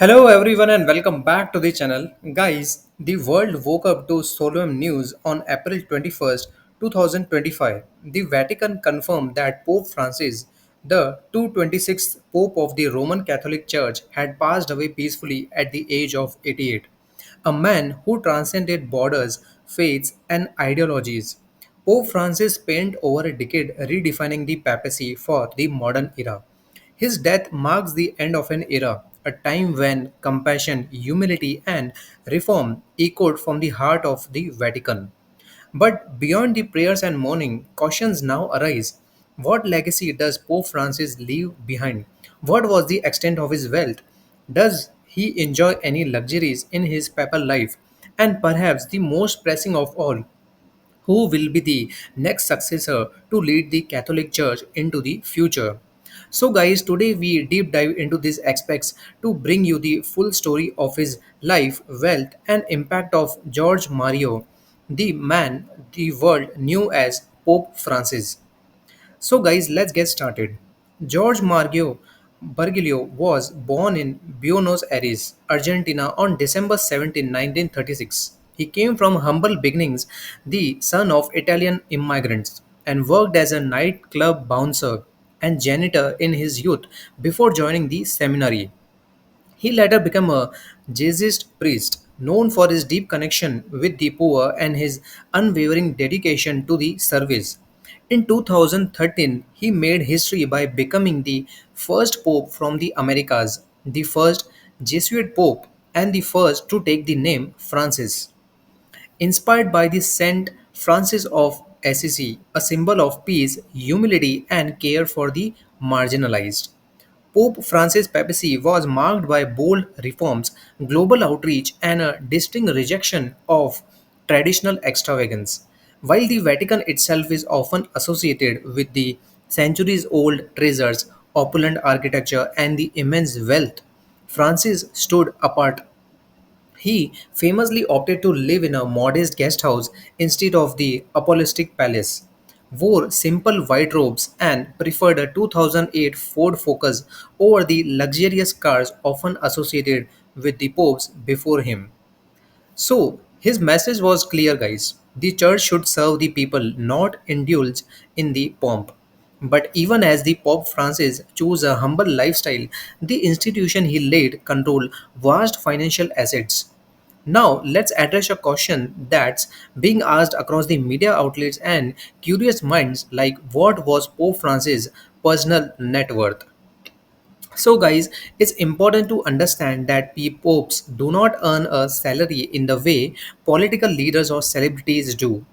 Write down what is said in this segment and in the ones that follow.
Hello everyone and welcome back to the channel. Guys, the world woke up to solemn news on April 21st, 2025. The Vatican confirmed that Pope Francis, the 226th Pope of the Roman Catholic Church, had passed away peacefully at the age of 88. A man who transcended borders, faiths, and ideologies. Pope Francis spent over a decade redefining the papacy for the modern era. His death marks the end of an era, a time when compassion, humility, and reform echoed from the heart of the Vatican. But beyond the prayers and mourning, questions now arise. What legacy does Pope Francis leave behind? What was the extent of his wealth? Does he enjoy any luxuries in his papal life? And perhaps the most pressing of all, who will be the next successor to lead the Catholic Church into the future. So, guys, today we deep dive into these aspects to bring you the full story of his life, wealth, and impact of George Mario, the man the world knew as Pope Francis. So, guys, let's get started. George Margio Bergoglio was born in Buenos Aires, Argentina on December 17, 1936. He came from humble beginnings, the son of Italian immigrants, and worked as a nightclub bouncer and janitor in his youth before joining the seminary. He later became a Jesuit priest, known for his deep connection with the poor and his unwavering dedication to the service. In 2013, he made history by becoming the first pope from the Americas, the first Jesuit pope, and the first to take the name Francis. Inspired by the Saint Francis of Assisi, a symbol of peace, humility, and care for the marginalized. Pope Francis' papacy was marked by bold reforms, global outreach, and a distinct rejection of traditional extravagance. While the Vatican itself is often associated with the centuries old treasures, opulent architecture, and the immense wealth, Francis stood apart. He famously opted to live in a modest guest house instead of the apostolic palace, wore simple white robes, and preferred a 2008 Ford Focus over the luxurious cars often associated with the popes before him. So, his message was clear, guys. The church should serve the people, not indulge in the pomp. But even as the Pope Francis chose a humble lifestyle, the institution he led controlled vast financial assets. Now, let's address a question that's being asked across the media outlets and curious minds like what was Pope Francis' personal net worth? So, guys, it's important to understand that popes do not earn a salary in the way political leaders or celebrities do.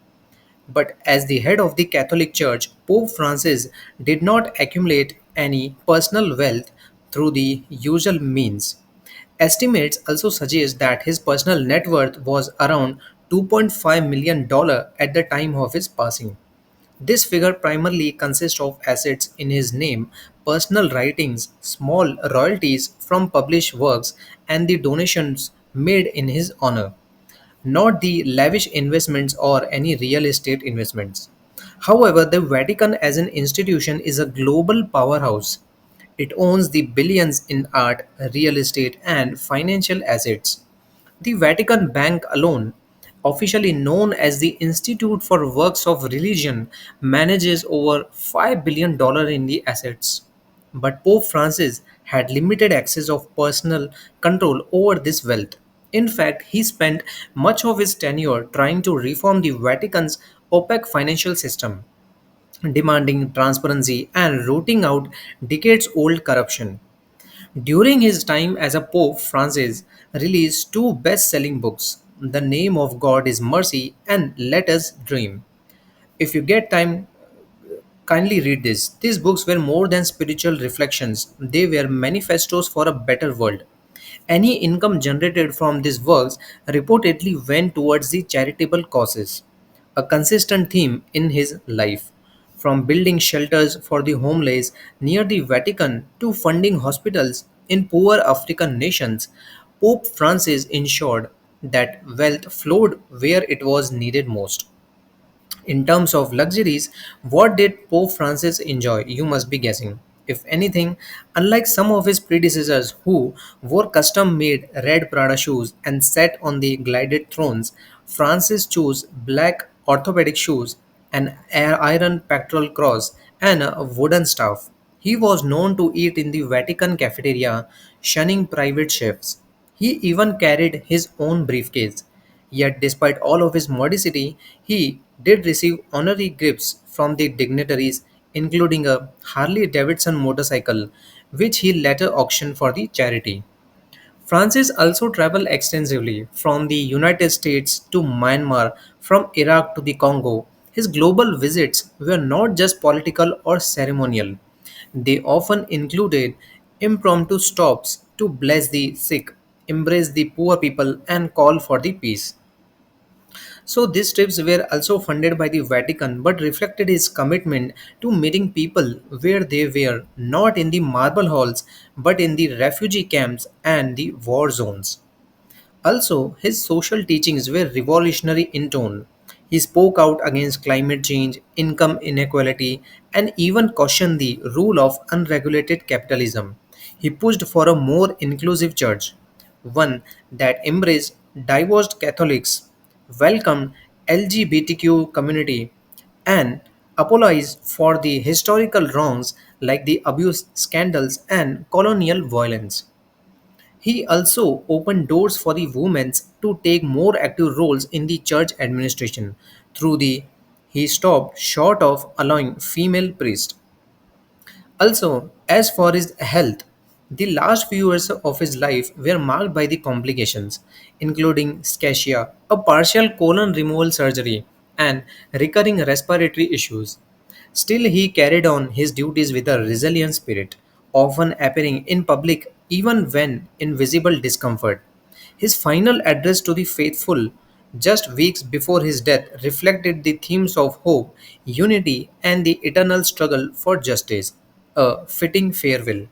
But as the head of the Catholic Church, Pope Francis did not accumulate any personal wealth through the usual means. Estimates also suggest that his personal net worth was around $2.5 million at the time of his passing. This figure primarily consists of assets in his name, personal writings, small royalties from published works, and the donations made in his honor, not the lavish investments or any real estate investments. However, the Vatican as an institution is a global powerhouse. It owns the billions in art, real estate, and financial assets. The Vatican Bank alone, officially known as the Institute for Works of Religion, manages over $5 billion in the assets. But Pope Francis had limited access of personal control over this wealth. In fact, he spent much of his tenure trying to reform the Vatican's opaque financial system, demanding transparency and rooting out decades old corruption. During his time as a Pope, Francis released two best selling books: The Name of God is Mercy and Let Us Dream. If you get time, kindly read this. These books were more than spiritual reflections, they were manifestos for a better world. Any income generated from these works reportedly went towards the charitable causes, a consistent theme in his life. From building shelters for the homeless near the Vatican to funding hospitals in poor African nations, Pope Francis ensured that wealth flowed where it was needed most. In terms of luxuries, what did Pope Francis enjoy? You must be guessing. If anything, unlike some of his predecessors who wore custom made red Prada shoes and sat on the glided thrones, Francis chose black orthopedic shoes, an iron pectoral cross, and a wooden staff. He was known to eat in the Vatican cafeteria, shunning private chefs. He even carried his own briefcase. Yet, despite all of his modesty, he did receive honorary gifts from the dignitaries, including a Harley Davidson motorcycle, which he later auctioned for the charity. Francis also traveled extensively from the United States to Myanmar, from Iraq to the Congo. His global visits were not just political or ceremonial, they often included impromptu stops to bless the sick, embrace the poor people, and call for the peace. So these trips were also funded by the Vatican but reflected his commitment to meeting people where they were, not in the marble halls but in the refugee camps and the war zones. Also, his social teachings were revolutionary in tone. He spoke out against climate change, income inequality, and even cautioned the rule of unregulated capitalism. He pushed for a more inclusive church, one that embraced divorced Catholics, welcomed LGBTQ community, and apologized for the historical wrongs like the abuse scandals and colonial violence. He also opened doors for the women to take more active roles in the church administration. Through the he stopped short of allowing female priests. Also, as for his health, the last few years of his life were marked by the complications, including scatia, a partial colon removal surgery, and recurring respiratory issues. Still, he carried on his duties with a resilient spirit, often appearing in public even when in visible discomfort. His final address to the faithful, just weeks before his death, reflected the themes of hope, unity, and the eternal struggle for justice, a fitting farewell.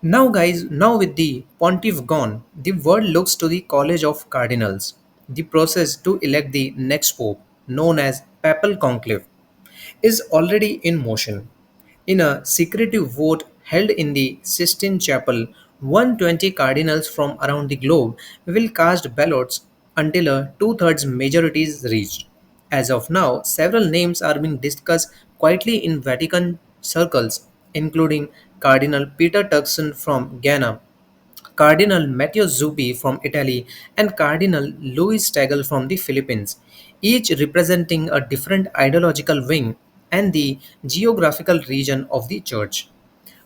Now, guys, now with the pontiff gone, the world looks to the College of Cardinals, the process to elect the next pope, known as Papal Conclave, is already in motion. In a secretive vote held in the Sistine Chapel, 120 cardinals from around the globe will cast ballots until a two-thirds majority is reached. As of now, several names are being discussed quietly in Vatican circles, including Cardinal Peter Turkson from Ghana, Cardinal Matteo Zuppi from Italy, and Cardinal Luis Tagle from the Philippines, each representing a different ideological wing and the geographical region of the church.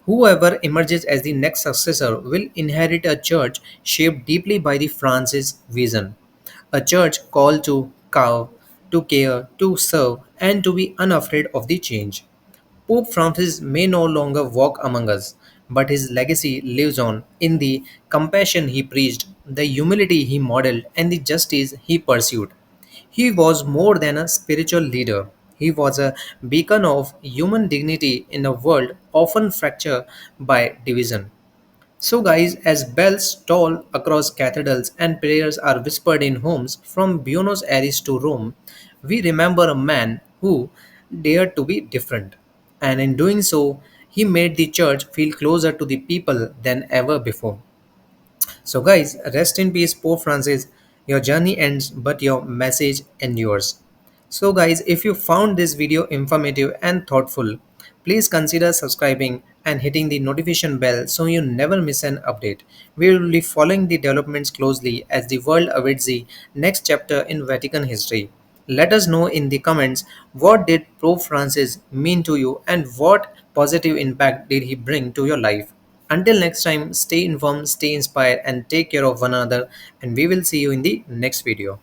Whoever emerges as the next successor will inherit a church shaped deeply by the Francis vision. A church called to carve, to care, to serve, and to be unafraid of the change. Pope Francis may no longer walk among us, but his legacy lives on in the compassion he preached, the humility he modeled, and the justice he pursued. He was more than a spiritual leader. He was a beacon of human dignity in a world often fractured by division. So, guys, as bells toll across cathedrals and prayers are whispered in homes from Buenos Aires to Rome, we remember a man who dared to be different. And in doing so, he made the church feel closer to the people than ever before. So, guys, rest in peace, Pope Francis. Your journey ends, but your message endures. So, guys, if you found this video informative and thoughtful, please consider subscribing and hitting the notification bell so you never miss an update. We will be following the developments closely as the world awaits the next chapter in Vatican history. Let us know in the comments what did Pope Francis mean to you and what positive impact did he bring to your life. Until next time, stay informed, stay inspired, and take care of one another. And we will see you in the next video.